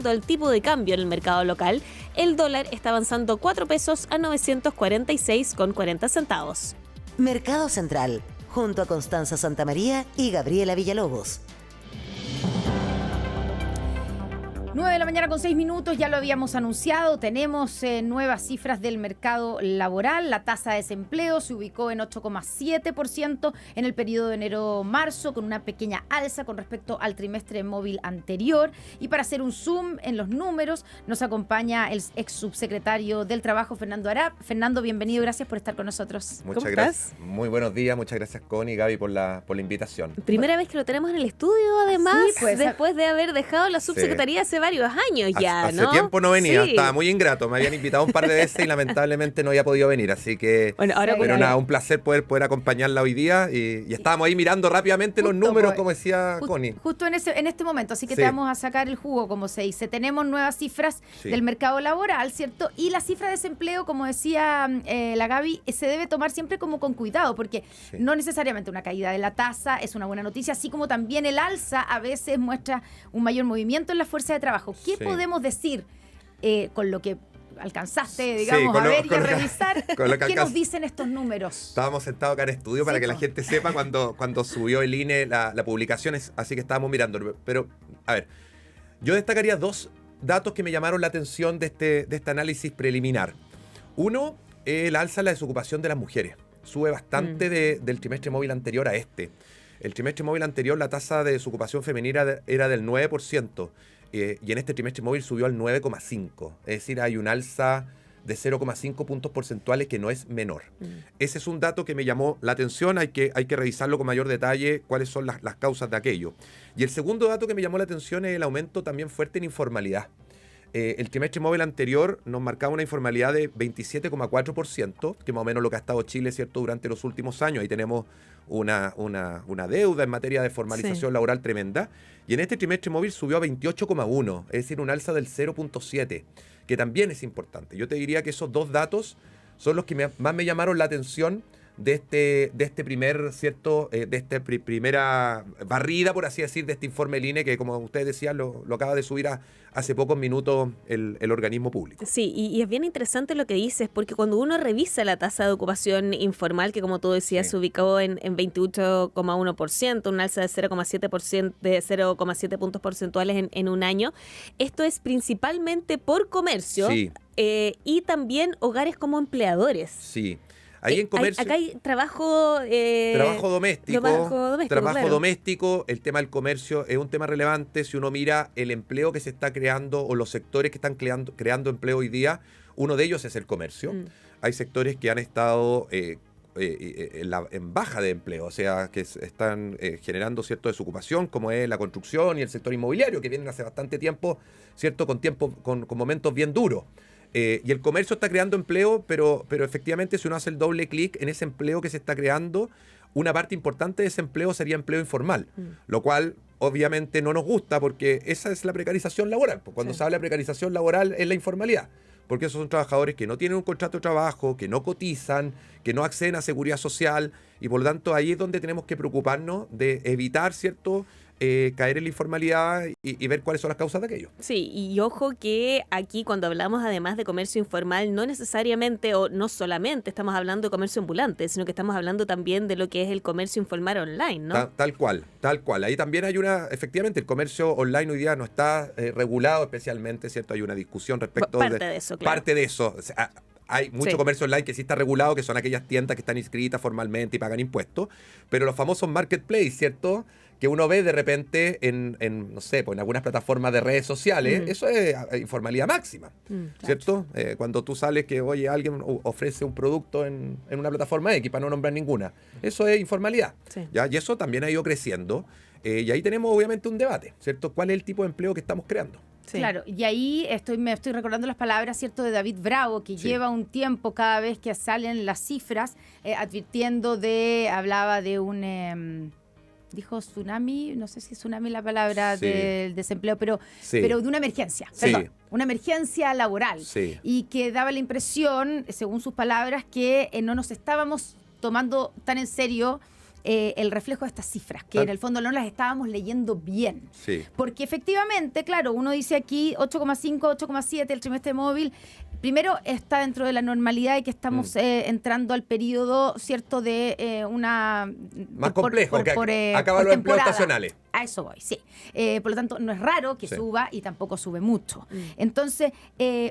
cuanto al tipo de cambio en el mercado local, el dólar está avanzando 4 pesos a 946,40 centavos. Mercado Central, junto a Constanza Santamaría y Gabriela Villalobos. 9:06 a.m, ya lo habíamos anunciado, tenemos nuevas cifras del mercado laboral. La tasa de desempleo se ubicó en 8,7% en el periodo de enero-marzo, con una pequeña alza con respecto al trimestre móvil anterior. Y para hacer un zoom en los números, nos acompaña el ex subsecretario del Trabajo, Fernando Arap. Fernando, bienvenido, gracias por estar con nosotros. Muchas gracias. Muy buenos días, muchas gracias Connie y Gaby por la invitación. Primera vez que lo tenemos en el estudio, además, Sí, pues, después de haber dejado la subsecretaría hace varios años ya, ¿no? Hace tiempo no venía, Sí. Estaba muy ingrato, me habían invitado un par de veces y lamentablemente no había podido venir, así que Bueno, ahora pero nada, un placer poder acompañarla hoy día y estábamos ahí mirando rápidamente los Justo, números, pues, como decía Connie. Justo en este momento, así que Sí. te vamos a sacar el jugo, como se dice. Tenemos nuevas cifras Sí. del mercado laboral, ¿cierto? Y la cifra de desempleo, como decía la Gaby, se debe tomar siempre como con cuidado, porque Sí. no necesariamente una caída de la tasa es una buena noticia, así como también el alza a veces muestra un mayor movimiento en la fuerza de trabajo. ¿Qué Sí. podemos decir con lo que alcanzaste, Sí, digamos, con a lo- ver y con a lo que- revisar? con lo que ¿Qué nos alcanz- dicen estos números? Estábamos sentados acá en estudio para Sí, que la po. gente sepa cuando subió el INE la publicación, así que estábamos mirando. Pero, a ver, yo destacaría dos datos que me llamaron la atención de este análisis preliminar. Uno, el alza en la desocupación de las mujeres. Sube bastante del trimestre móvil anterior a este. El trimestre móvil anterior, la tasa de desocupación femenina era del 9%, y en este trimestre móvil subió al 9,5%. Es decir, hay un alza de 0,5 puntos porcentuales que no es menor. Ese es un dato que me llamó la atención, hay que revisarlo con mayor detalle, cuáles son las causas de aquello. Y el segundo dato que me llamó la atención es el aumento también fuerte en informalidad. El trimestre móvil anterior nos marcaba una informalidad de 27,4%, que más o menos lo que ha estado Chile, ¿cierto?, durante los últimos años. Ahí tenemos una deuda en materia de formalización laboral tremenda. Y en este trimestre móvil subió a 28,1%, es decir, un alza del 0,7%, que también es importante. Yo te diría que esos dos datos son los que más me llamaron la atención de este primer, ¿cierto?, de esta primera barrida, por así decir, de este informe del INE, que como ustedes decían, lo acaba de subir hace pocos minutos el organismo público. Sí, y es bien interesante lo que dices, porque cuando uno revisa la tasa de ocupación informal, que como tú decías, Sí. se ubicó en 28,1%, un alza de 0,7 puntos porcentuales en un año, esto es principalmente por comercio, Sí. Y también hogares como empleadores. Sí. Ahí en comercio... Acá hay trabajo... Trabajo doméstico, claro. doméstico, el tema del comercio es un tema relevante. Si uno mira el empleo que se está creando o los sectores que están creando empleo hoy día, uno de ellos es el comercio. Hay sectores que han estado en baja de empleo, o sea, que están generando cierta desocupación, como es la construcción y el sector inmobiliario, que vienen hace bastante tiempo, ¿cierto?, con momentos bien duros. Y el comercio está creando empleo, pero efectivamente si uno hace el doble clic en ese empleo que se está creando, una parte importante de ese empleo sería empleo informal, lo cual obviamente no nos gusta porque esa es la precarización laboral. Cuando se habla de precarización laboral es la informalidad, porque esos son trabajadores que no tienen un contrato de trabajo, que no cotizan, que no acceden a seguridad social y por lo tanto ahí es donde tenemos que preocuparnos de evitar, ¿cierto?, caer en la informalidad y ver cuáles son las causas de aquello. Sí, y ojo que aquí cuando hablamos además de comercio informal, no necesariamente o no solamente estamos hablando de comercio ambulante, sino que estamos hablando también de lo que es el comercio informal online, ¿no? Tal cual. Ahí también hay efectivamente el comercio online hoy día no está regulado especialmente, ¿cierto? Hay una discusión respecto de eso, claro. Parte de eso. O sea, hay mucho comercio online que sí está regulado, que son aquellas tiendas que están inscritas formalmente y pagan impuestos, pero los famosos marketplace, ¿cierto?, que uno ve de repente no sé, pues en algunas plataformas de redes sociales, eso es informalidad máxima, ¿cierto? Cuando tú sales que, oye, alguien ofrece un producto en una plataforma X, para no nombrar ninguna, eso es informalidad, ¿ya? Y eso también ha ido creciendo, y ahí tenemos obviamente un debate, ¿cierto? ¿Cuál es el tipo de empleo que estamos creando? Sí. Claro, y ahí me estoy recordando las palabras, ¿cierto?, de David Bravo, que lleva un tiempo cada vez que salen las cifras, advirtiendo hablaba de un... dijo tsunami, no sé si es tsunami la palabra del desempleo, pero de una emergencia, perdón, una emergencia laboral, y que daba la impresión, según sus palabras, que no nos estábamos tomando tan en serio el reflejo de estas cifras, que en el fondo no las estábamos leyendo bien. Sí. Porque efectivamente, claro, uno dice aquí 8,5, 8,7 el trimestre móvil. Primero está dentro de la normalidad y que estamos entrando al periodo, ¿cierto?, de una... Más complejo, acaba los empleos estacionales. A eso voy, sí. Por lo tanto, no es raro que Sí. suba y tampoco sube mucho. Entonces,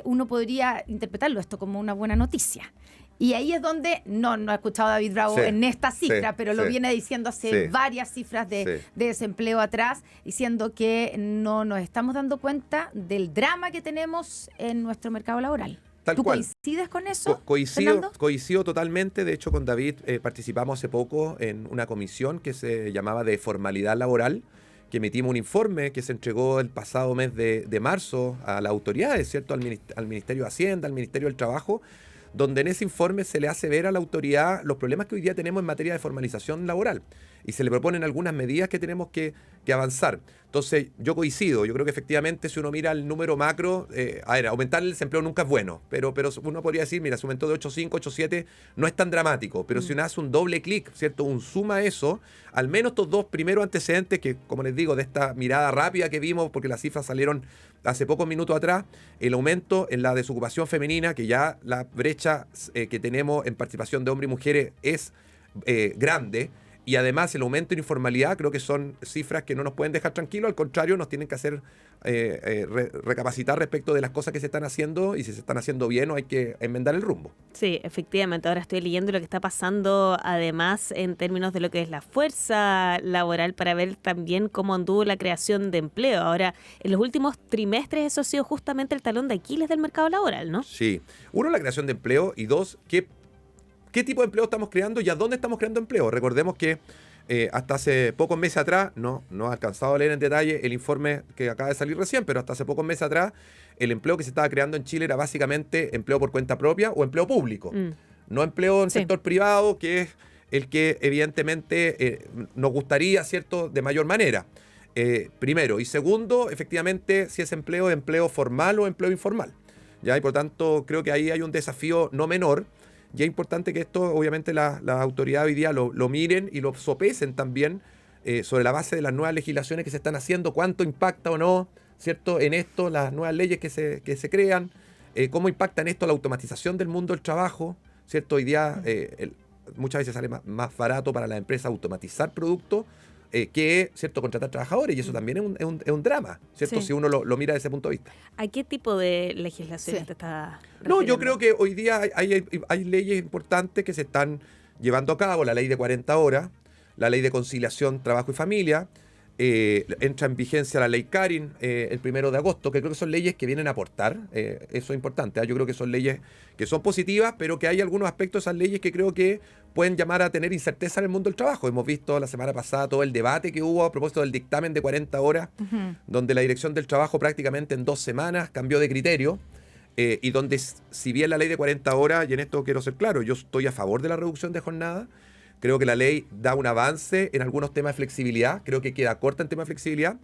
uno podría interpretarlo esto como una buena noticia. Y ahí es donde, no he escuchado a David Bravo Sí, en esta cifra, sí, pero lo sí. viene diciendo hace Sí. varias cifras de Sí. desempleo atrás, diciendo que no nos estamos dando cuenta del drama que tenemos en nuestro mercado laboral. Tal ¿Tú cual. coincides con eso, Coincido Fernando? totalmente. De hecho, con David participamos hace poco en una comisión que se llamaba de formalidad laboral, que emitimos un informe que se entregó el pasado mes de marzo a las autoridades, ¿cierto? Al Ministerio de Hacienda, al Ministerio del Trabajo, donde en ese informe se le hace ver a la autoridad los problemas que hoy día tenemos en materia de formalización laboral. Y se le proponen algunas medidas que tenemos que avanzar. Entonces, yo coincido. Yo creo que efectivamente, si uno mira el número macro, aumentar el desempleo nunca es bueno. Pero uno podría decir, mira, se aumentó de 8,5, 8,7, no es tan dramático. Pero si uno hace un doble clic, ¿cierto? Un suma eso, al menos estos dos primeros antecedentes, que como les digo, de esta mirada rápida que vimos, porque las cifras salieron hace pocos minutos atrás, el aumento en la desocupación femenina, que ya la brecha que tenemos en participación de hombres y mujeres es grande. Y además el aumento en informalidad, creo que son cifras que no nos pueden dejar tranquilos, al contrario, nos tienen que hacer recapacitar respecto de las cosas que se están haciendo, y si se están haciendo bien o hay que enmendar el rumbo. Sí, efectivamente. Ahora estoy leyendo lo que está pasando, además, en términos de lo que es la fuerza laboral, para ver también cómo anduvo la creación de empleo. Ahora, en los últimos trimestres eso ha sido justamente el talón de Aquiles del mercado laboral, ¿no? Sí. Uno, la creación de empleo, y dos, ¿qué tipo de empleo estamos creando y a dónde estamos creando empleo? Recordemos que hasta hace pocos meses atrás, no he alcanzado a leer en detalle el informe que acaba de salir recién, pero hasta hace pocos meses atrás, el empleo que se estaba creando en Chile era básicamente empleo por cuenta propia o empleo público. No empleo en Sí. sector privado, que es el que evidentemente nos gustaría, ¿cierto?, de mayor manera. Primero. Y segundo, efectivamente, si es empleo formal o empleo informal. ¿Ya? Y por tanto, creo que ahí hay un desafío no menor. Y es importante que esto, obviamente, las autoridades hoy día lo miren y lo sopesen también sobre la base de las nuevas legislaciones que se están haciendo, cuánto impacta o no, ¿cierto?, en esto, las nuevas leyes que se crean, cómo impacta en esto la automatización del mundo del trabajo, ¿cierto? Hoy día muchas veces sale más barato para las empresas automatizar productos que, ¿cierto?, contratar trabajadores, y eso también es un drama, ¿cierto?, Sí. si uno lo mira desde ese punto de vista. ¿A qué tipo de legislaciones Sí. te está No, yo refiriendo? creo que hoy día hay leyes importantes que se están llevando a cabo. La ley de 40 horas, la ley de conciliación trabajo y familia, entra en vigencia la ley Karin el 1 de agosto, que creo que son leyes que vienen a aportar, eso es importante. Yo creo que son leyes que son positivas, pero que hay algunos aspectos de esas leyes que creo que pueden llamar a tener incerteza en el mundo del trabajo. Hemos visto la semana pasada todo el debate que hubo a propósito del dictamen de 40 horas, donde la Dirección del Trabajo prácticamente en 2 semanas cambió de criterio. Y donde, si bien la ley de 40 horas, y en esto quiero ser claro, yo estoy a favor de la reducción de jornada, creo que la ley da un avance en algunos temas de flexibilidad, creo que queda corta en temas de flexibilidad,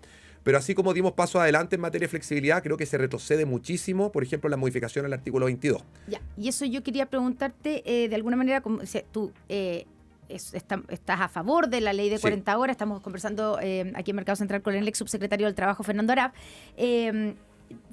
pero así como dimos paso adelante en materia de flexibilidad, creo que se retrocede muchísimo, por ejemplo, la modificación al artículo 22. Ya, y eso yo quería preguntarte, de alguna manera, como, o sea, tú estás a favor de la ley de Sí. 40 horas, estamos conversando aquí en Mercado Central con el ex subsecretario del Trabajo, Fernando Arap.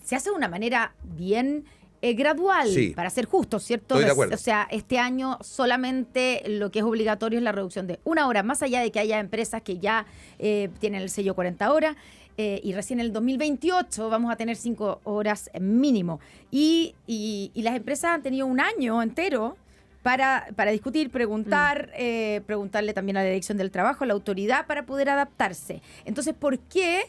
Se hace de una manera bien gradual, Sí. para ser justos, ¿cierto? Estoy de acuerdo. O sea, este año solamente lo que es obligatorio es la reducción de 1 hora, más allá de que haya empresas que ya tienen el sello 40 horas, y recién en el 2028 vamos a tener 5 horas mínimo. Y las empresas han tenido un año entero para discutir, preguntarle también a la Dirección del Trabajo, a la autoridad, para poder adaptarse. Entonces, ¿por qué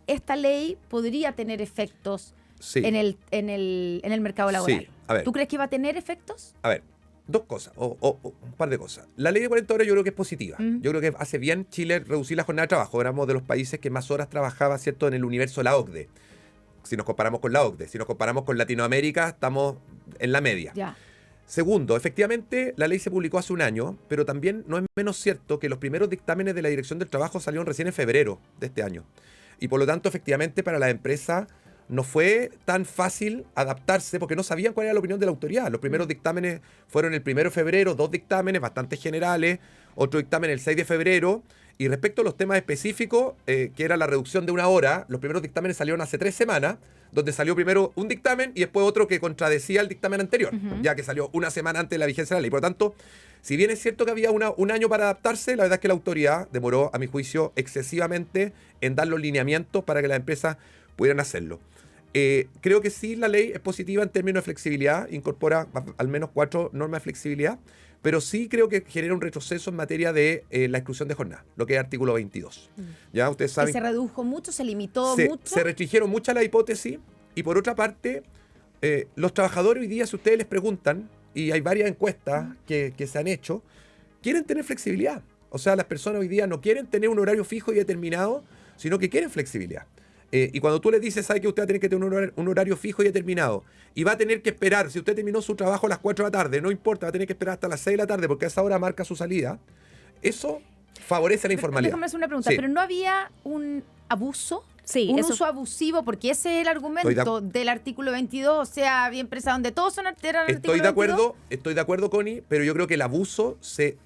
esta ley podría tener efectos Sí. en el mercado laboral? Sí, a ver. ¿Tú crees que va a tener efectos? A ver, dos cosas, o un par de cosas. La ley de 40 horas yo creo que es positiva. Mm. Yo creo que hace bien Chile reducir la jornada de trabajo. Éramos de los países que más horas trabajaba, ¿cierto?, en el universo de la OCDE. Si nos comparamos con la OCDE. Si nos comparamos con Latinoamérica, estamos en la media. Ya. Segundo, efectivamente, la ley se publicó hace un año, pero también no es menos cierto que los primeros dictámenes de la Dirección del Trabajo salieron recién en febrero de este año. Y por lo tanto, efectivamente, para la empresa no fue tan fácil adaptarse porque no sabían cuál era la opinión de la autoridad. Los primeros dictámenes fueron el 1 de febrero, 2 dictámenes bastante generales, otro dictamen el 6 de febrero. Y respecto a los temas específicos, que era la reducción de 1 hora, los primeros dictámenes salieron hace 3 semanas, donde salió primero un dictamen y después otro que contradecía el dictamen anterior, ya que salió una semana antes de la vigencia de la ley. Por lo tanto, si bien es cierto que había un año para adaptarse, la verdad es que la autoridad demoró, a mi juicio, excesivamente en dar los lineamientos para que las empresas pudieran hacerlo. Creo que sí, la ley es positiva en términos de flexibilidad, incorpora al menos 4 normas de flexibilidad, pero sí creo que genera un retroceso en materia de la exclusión de jornada, lo que es artículo 22. Ya ustedes saben. Que se redujo mucho, se limitó mucho. Se restringieron muchas las hipótesis y por otra parte, los trabajadores hoy día, si ustedes les preguntan, y hay varias encuestas que se han hecho, quieren tener flexibilidad. O sea, las personas hoy día no quieren tener un horario fijo y determinado, sino que quieren flexibilidad. Y cuando tú les dices, sabe que usted va a tener que tener un horario fijo y determinado, y va a tener que esperar, si usted terminó su trabajo a las 4 de la tarde, no importa, va a tener que esperar hasta las 6 de la tarde, porque a esa hora marca su salida, eso favorece la informalidad. Déjame hacer una pregunta, pero ¿no había un abuso? Sí, un eso uso abusivo, porque ese es el argumento del artículo 22, o sea, había empresas donde todos eran artículo 22. Estoy de acuerdo, Connie, pero yo creo que el abuso se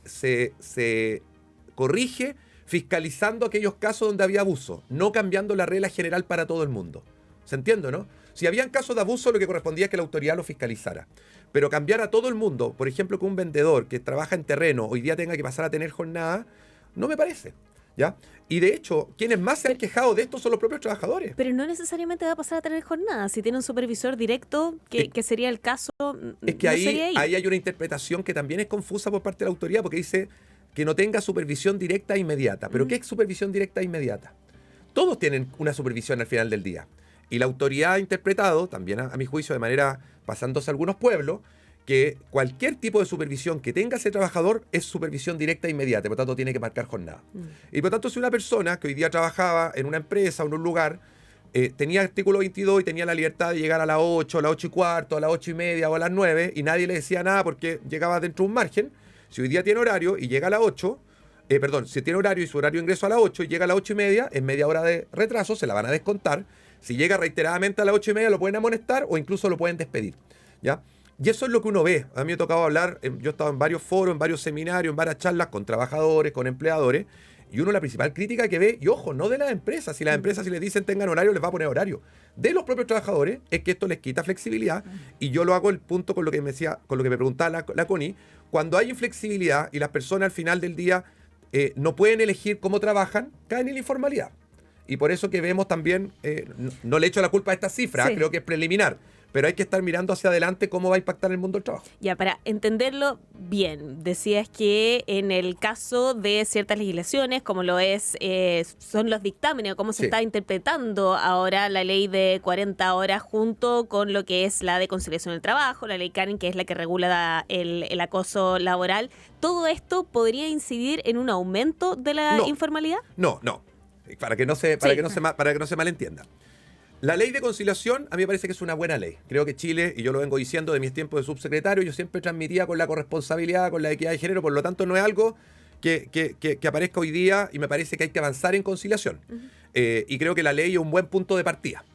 corrige fiscalizando aquellos casos donde había abuso, no cambiando la regla general para todo el mundo. ¿Se entiende, no? Si habían casos de abuso, lo que correspondía es que la autoridad lo fiscalizara. Pero cambiar a todo el mundo, por ejemplo, que un vendedor que trabaja en terreno hoy día tenga que pasar a tener jornada, no me parece. ¿Ya? Y de hecho, quienes más se han quejado de esto son los propios trabajadores. Pero no necesariamente va a pasar a tener jornada. Si tiene un supervisor directo, que sería el caso, es que no ahí sería hay una interpretación que también es confusa por parte de la autoridad, porque dice que no tenga supervisión directa e inmediata. ¿Pero qué es supervisión directa e inmediata? Todos tienen una supervisión al final del día. Y la autoridad ha interpretado, también a mi juicio, de manera pasándose a algunos pueblos, que cualquier tipo de supervisión que tenga ese trabajador es supervisión directa e inmediata, por lo tanto tiene que marcar jornada. Y por lo tanto, si una persona que hoy día trabajaba en una empresa o en un lugar, tenía artículo 22 y tenía la libertad de llegar a las 8, a las 8 y cuarto, a las 8 y media o a las 9, y nadie le decía nada porque llegaba dentro de un margen, si hoy día tiene horario y llega a las 8, si tiene horario y su horario de ingreso a las 8 y llega a las 8 y media, en media hora de retraso se la van a descontar. Si llega reiteradamente a las 8 y media, lo pueden amonestar o incluso lo pueden despedir. ¿Ya? Y eso es lo que uno ve. A mí me ha tocado hablar, yo he estado en varios foros, en varios seminarios, en varias charlas con trabajadores, con empleadores, y uno la principal crítica que ve, y ojo, no de las empresas, si las empresas si les dicen tengan horario, les va a poner horario. De los propios trabajadores es que esto les quita flexibilidad, y yo lo hago el punto con lo que me decía, con lo que me preguntaba la Connie, cuando hay inflexibilidad y las personas al final del día no pueden elegir cómo trabajan, caen en la informalidad. Y por eso que vemos también, no le echo la culpa a esta cifra, sí, creo que es preliminar, pero hay que estar mirando hacia adelante cómo va a impactar el mundo del trabajo. Ya, para entenderlo bien, decías que en el caso de ciertas legislaciones, como lo es, son los dictámenes, o cómo se está interpretando ahora la ley de 40 horas junto con lo que es la de conciliación del trabajo, la ley Karen, que es la que regula el acoso laboral, ¿todo esto podría incidir en un aumento de la informalidad? No. Para que no se malentienda. La ley de conciliación a mí me parece que es una buena ley. Creo que Chile, y yo lo vengo diciendo de mis tiempos de subsecretario, yo siempre transmitía con la corresponsabilidad, con la equidad de género, por lo tanto no es algo que aparezca hoy día y me parece que hay que avanzar en conciliación. Y creo que la ley es un buen punto de partida.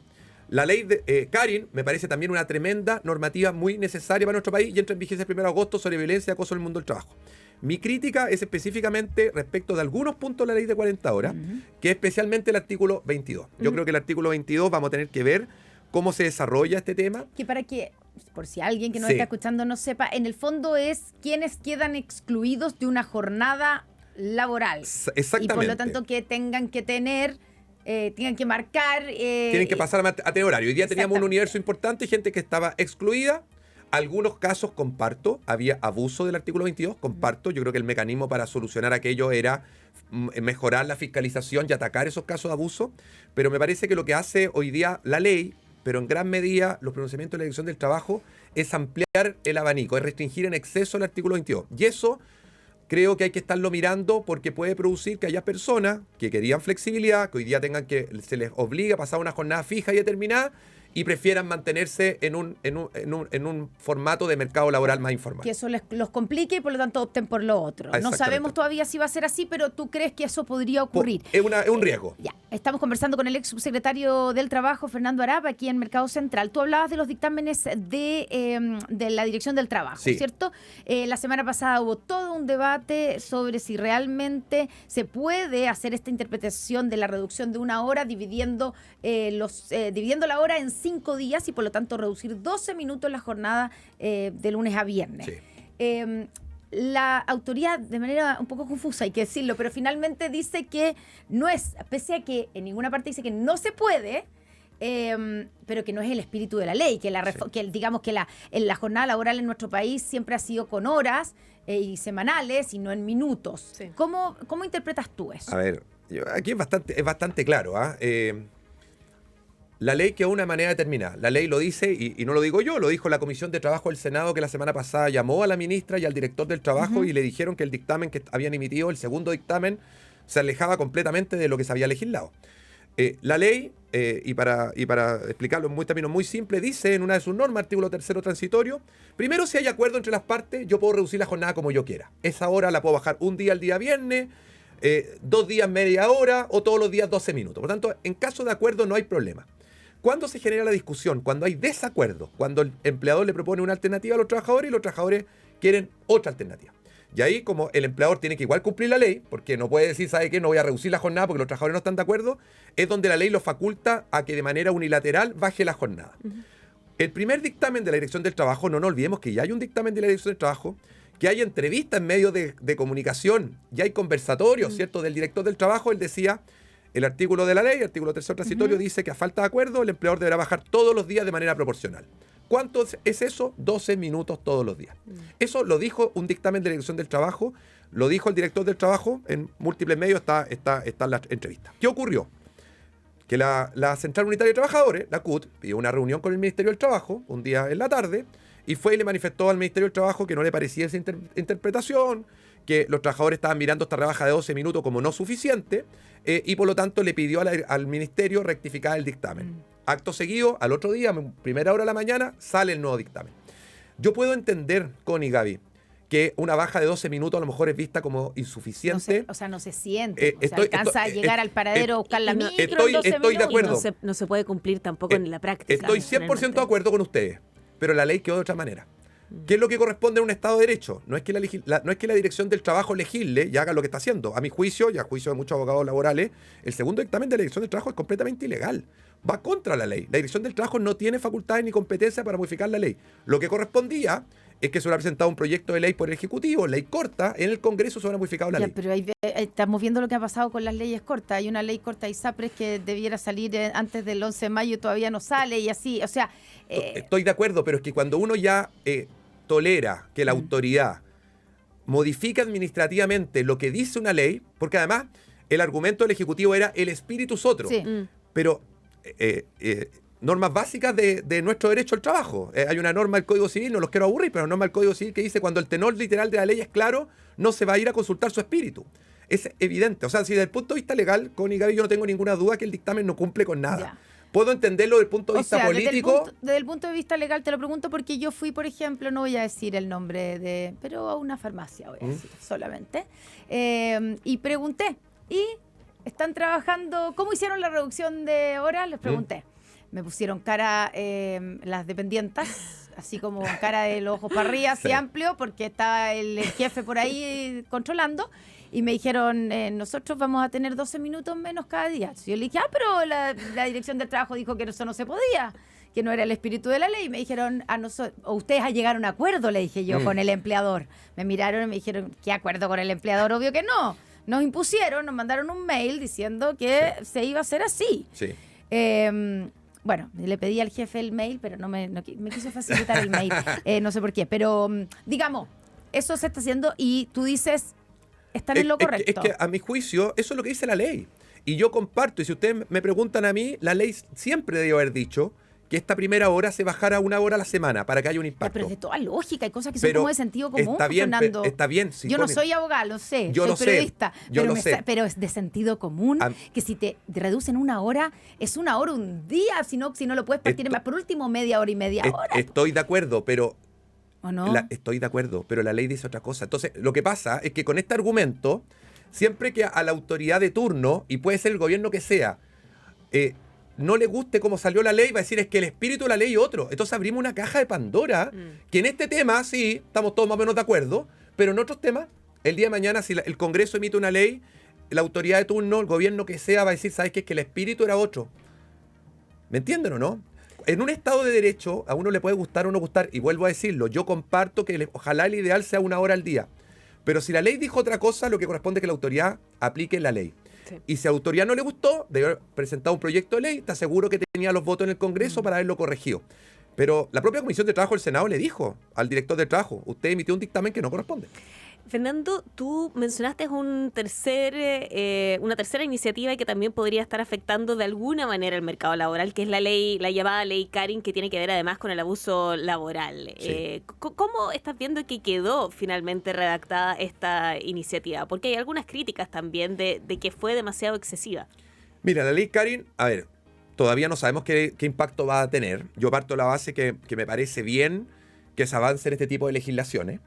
La ley de Karen me parece también una tremenda normativa muy necesaria para nuestro país y entra en vigencia el 1 de agosto sobre violencia y acoso en el mundo del trabajo. Mi crítica es específicamente respecto de algunos puntos de la ley de 40 horas, que es especialmente el artículo 22. Yo creo que el artículo 22 vamos a tener que ver cómo se desarrolla este tema. Que para que, por si alguien que nos está escuchando no sepa, en el fondo es quienes quedan excluidos de una jornada laboral. Exactamente. Y por lo tanto que tengan que tener... tengan que marcar... tienen que pasar a tener horario. Hoy día teníamos un universo importante, gente que estaba excluida. Algunos casos comparto, había abuso del artículo 22, comparto. Yo creo que el mecanismo para solucionar aquello era mejorar la fiscalización y atacar esos casos de abuso. Pero me parece que lo que hace hoy día la ley, pero en gran medida los pronunciamientos de la Dirección del Trabajo, es ampliar el abanico, es restringir en exceso el artículo 22. Y eso creo que hay que estarlo mirando porque puede producir que haya personas que querían flexibilidad, que hoy día se les obliga a pasar una jornada fija y determinada, y prefieran mantenerse en un formato de mercado laboral más informal. Que eso los complique y por lo tanto opten por lo otro. No sabemos todavía si va a ser así, pero tú crees que eso podría ocurrir. Es un riesgo. Ya, estamos conversando con el ex subsecretario del Trabajo, Fernando Arap, aquí en Mercado Central. Tú hablabas de los dictámenes de la Dirección del Trabajo, sí, ¿cierto? La semana pasada hubo todo un debate sobre si realmente se puede hacer esta interpretación de la reducción de una hora dividiendo la hora en 5 días y por lo tanto reducir 12 minutos la jornada de lunes a viernes. Sí. La autoridad, de manera un poco confusa, hay que decirlo, pero finalmente dice que no es, pese a que en ninguna parte dice que no se puede, pero que no es el espíritu de la ley, que digamos que la jornada laboral en nuestro país siempre ha sido con horas y semanales y no en minutos. Sí. ¿Cómo interpretas tú eso? A ver, aquí es bastante claro. La ley quedó de una manera determinada. La ley lo dice, y no lo digo yo, lo dijo la Comisión de Trabajo del Senado, que la semana pasada llamó a la ministra y al director del Trabajo y le dijeron que el dictamen que habían emitido, el segundo dictamen, se alejaba completamente de lo que se había legislado. La ley, y para explicarlo en términos muy simples, dice en una de sus normas, artículo 3º transitorio, primero, si hay acuerdo entre las partes, yo puedo reducir la jornada como yo quiera. Esa hora la puedo bajar un día al día viernes, 2 días media hora o todos los días 12 minutos. Por tanto, en caso de acuerdo no hay problema. ¿Cuándo se genera la discusión? Cuando hay desacuerdo, cuando el empleador le propone una alternativa a los trabajadores y los trabajadores quieren otra alternativa. Y ahí, como el empleador tiene que igual cumplir la ley, porque no puede decir, ¿sabe qué? No voy a reducir la jornada porque los trabajadores no están de acuerdo, es donde la ley lo faculta a que de manera unilateral baje la jornada. El primer dictamen de la Dirección del Trabajo, no nos olvidemos que ya hay un dictamen de la Dirección del Trabajo, que hay entrevistas en medios de comunicación, ya hay conversatorios, ¿cierto? Del director del Trabajo, él decía, el artículo de la ley, artículo 3º transitorio, dice que a falta de acuerdo, el empleador deberá bajar todos los días de manera proporcional. ¿Cuánto es eso? 12 minutos todos los días. Eso lo dijo un dictamen de la Dirección del Trabajo, lo dijo el director del Trabajo, en múltiples medios está en la entrevista. ¿Qué ocurrió? Que la Central Unitaria de Trabajadores, la CUT, pidió una reunión con el Ministerio del Trabajo un día en la tarde y fue y le manifestó al Ministerio del Trabajo que no le parecía esa interpretación, que los trabajadores estaban mirando esta rebaja de 12 minutos como no suficiente y por lo tanto le pidió al Ministerio rectificar el dictamen. Acto seguido, al otro día, primera hora de la mañana, sale el nuevo dictamen. Yo puedo entender, Connie y Gaby, que una baja de 12 minutos a lo mejor es vista como insuficiente. No se siente. Alcanza a llegar al paradero a buscar la micro en 12 minutos. Estoy de acuerdo. No se puede cumplir tampoco en la práctica. Estoy 100% de acuerdo con ustedes, pero la ley quedó de otra manera. ¿Qué es lo que corresponde a un Estado de Derecho? No es que la Dirección del Trabajo legisle y haga lo que está haciendo. A mi juicio, y a juicio de muchos abogados laborales, el segundo dictamen de la Dirección del Trabajo es completamente ilegal. Va contra la ley. La Dirección del Trabajo no tiene facultades ni competencia para modificar la ley. Lo que correspondía es que se hubiera presentado un proyecto de ley por el Ejecutivo, ley corta, en el Congreso se hubiera modificado la ley. Pero estamos viendo lo que ha pasado con las leyes cortas. Hay una ley corta ISAPRES que debiera salir antes del 11 de mayo y todavía no sale y así. O sea, estoy de acuerdo, pero es que cuando uno ya tolera que la autoridad modifique administrativamente lo que dice una ley, porque además el argumento del Ejecutivo era el espíritu otro, sí. Pero normas básicas de nuestro derecho al trabajo. Hay una norma del Código Civil, no los quiero aburrir, pero una norma del Código Civil que dice cuando el tenor literal de la ley es claro, no se va a ir a consultar su espíritu. Es evidente. O sea, si desde el punto de vista legal, Connie y Gaby, yo no tengo ninguna duda que el dictamen no cumple con nada. Ya. Puedo entenderlo desde el punto de vista político. Desde el punto de vista legal te lo pregunto porque yo fui, por ejemplo, no voy a decir el nombre pero a una farmacia voy a decir solamente, y pregunté, ¿y están trabajando? ¿Cómo hicieron la reducción de horas? Les pregunté. Me pusieron cara las dependientas, así como cara de los ojos para arriba, así amplio, porque estaba el jefe por ahí controlando. Y me dijeron, nosotros vamos a tener 12 minutos menos cada día. Yo le dije, pero la Dirección del Trabajo dijo que eso no se podía, que no era el espíritu de la ley. Y me dijeron, ustedes a llegar a un acuerdo, le dije yo, con el empleador. Me miraron y me dijeron, ¿qué acuerdo con el empleador? Obvio que no. Nos impusieron, nos mandaron un mail diciendo que se iba a hacer así. Sí. Bueno, le pedí al jefe el mail, pero no me quiso facilitar el mail. No sé por qué. Pero, digamos, eso se está haciendo y tú dices... Están en lo correcto. Es que a mi juicio, eso es lo que dice la ley. Y yo comparto, y si ustedes me preguntan a mí, la ley siempre debió haber dicho que esta primera hora se bajara a 1 hora a la semana para que haya un Ya, impacto. pero es de toda lógica, hay cosas que son Pero como de sentido común, está bien, Fernando. está bien. Si yo no ponen- soy abogada, lo sé, Yo soy lo sé, periodista, yo pero, lo sé. pero es de sentido común A- que si te reducen 1 hora, es 1 hora un día, si no lo puedes partir en Esto- más, por último media hora y media hora, Estoy de acuerdo, pero ¿o no? estoy de acuerdo, pero la ley dice otra cosa. Entonces, lo que pasa es que con este argumento, siempre que a la autoridad de turno, y puede ser el gobierno que sea, no le guste cómo salió la ley, va a decir es que el espíritu de la ley es otro. Entonces abrimos una caja de Pandora, que en este tema sí, estamos todos más o menos de acuerdo, pero en otros temas, el día de mañana, si el Congreso emite una ley, la autoridad de turno, el gobierno que sea, va a decir, ¿sabes qué? Es que el espíritu era otro. ¿Me entienden o no? En un Estado de Derecho, a uno le puede gustar o no gustar, y vuelvo a decirlo, yo comparto que ojalá el ideal sea 1 hora al día. Pero si la ley dijo otra cosa, lo que corresponde es que la autoridad aplique la ley. Sí. Y si a la autoridad no le gustó, debe haber presentado un proyecto de ley, te aseguro que tenía los votos en el Congreso para haberlo corregido. Pero la propia Comisión de Trabajo del Senado le dijo al director de trabajo, usted emitió un dictamen que no corresponde. Fernando, tú mencionaste una tercera iniciativa que también podría estar afectando de alguna manera el mercado laboral, que es la llamada ley Karin, que tiene que ver además con el abuso laboral. Sí. ¿Cómo estás viendo que quedó finalmente redactada esta iniciativa? Porque hay algunas críticas también de que fue demasiado excesiva. Mira, la ley Karin, a ver, todavía no sabemos qué impacto va a tener. Yo parto de la base que me parece bien que se avance en este tipo de legislaciones.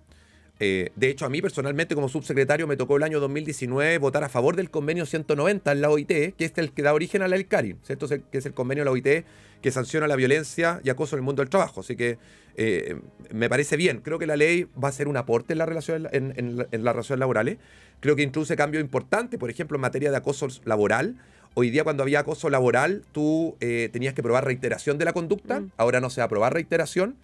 De hecho, a mí personalmente como subsecretario me tocó el año 2019 votar a favor del convenio 190 en la OIT, que es el que da origen a la ley Karin, ¿cierto? Que es el convenio de la OIT que sanciona la violencia y acoso en el mundo del trabajo. Así que me parece bien. Creo que la ley va a ser un aporte en las relaciones laborales. Creo que introduce cambios importantes, por ejemplo, en materia de acoso laboral. Hoy día cuando había acoso laboral, tú tenías que probar reiteración de la conducta. Ahora no se va a probar reiteración.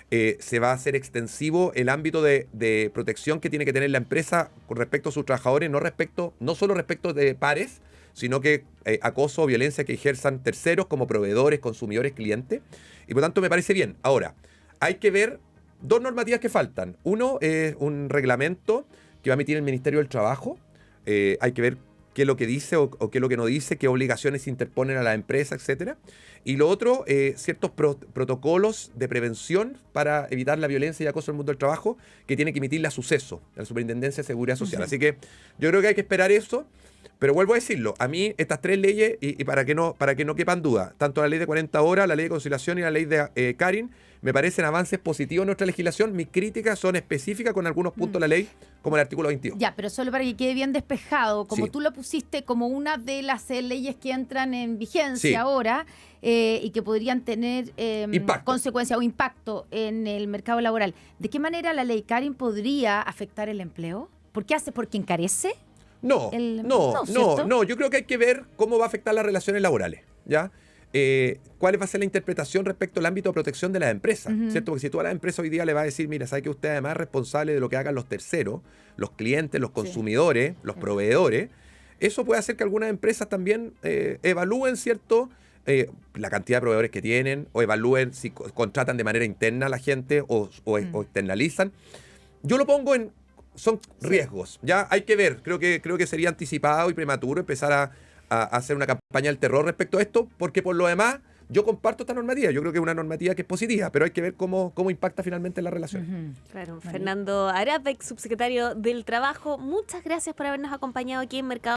Se va a hacer extensivo el ámbito de protección que tiene que tener la empresa con respecto a sus trabajadores, no solo respecto de pares, sino que acoso o violencia que ejerzan terceros como proveedores, consumidores, clientes. Y por tanto me parece bien. Ahora, hay que ver 2 normativas que faltan. Uno es un reglamento que va a emitir el Ministerio del Trabajo. Hay que ver qué es lo que dice o qué es lo que no dice, qué obligaciones se interponen a la empresa, etcétera. Y lo otro, ciertos protocolos de prevención para evitar la violencia y acoso en el mundo del trabajo que tiene que emitir la Suceso, la Superintendencia de Seguridad Social. Así que yo creo que hay que esperar eso, pero vuelvo a decirlo, a mí estas 3 leyes, y para que no quepan dudas, tanto la ley de 40 horas, la ley de conciliación y la ley de Karin, me parecen avances positivos en nuestra legislación. Mis críticas son específicas con algunos puntos de la ley, como el artículo 22. Ya, pero solo para que quede bien despejado, como Sí. tú lo pusiste como una de las leyes que entran en vigencia Sí. ahora y que podrían tener Impacto. consecuencias o impacto en el mercado laboral, ¿de qué manera la ley Karin podría afectar el empleo? ¿Por qué hace? ¿Porque encarece? No, No, ¿cierto? yo creo que hay que ver cómo va a afectar las relaciones laborales, ¿ya? ¿Cuál va a ser la interpretación respecto al ámbito de protección de las empresas? ¿Cierto? Porque si tú a la empresa hoy día le vas a decir, mira, sabe que usted además es responsable de lo que hagan los terceros, los clientes, los consumidores, los proveedores, eso puede hacer que algunas empresas también evalúen, ¿cierto?, la cantidad de proveedores que tienen, o evalúen si contratan de manera interna a la gente o externalizan. Yo lo pongo en... Son riesgos, ya hay que ver. Creo que sería anticipado y prematuro empezar a hacer una campaña del terror respecto a esto, porque por lo demás yo comparto esta normativa. Yo creo que es una normativa que es positiva, pero hay que ver cómo impacta finalmente en la relación. Claro, Fernando Arap, subsecretario del Trabajo, muchas gracias por habernos acompañado aquí en Mercado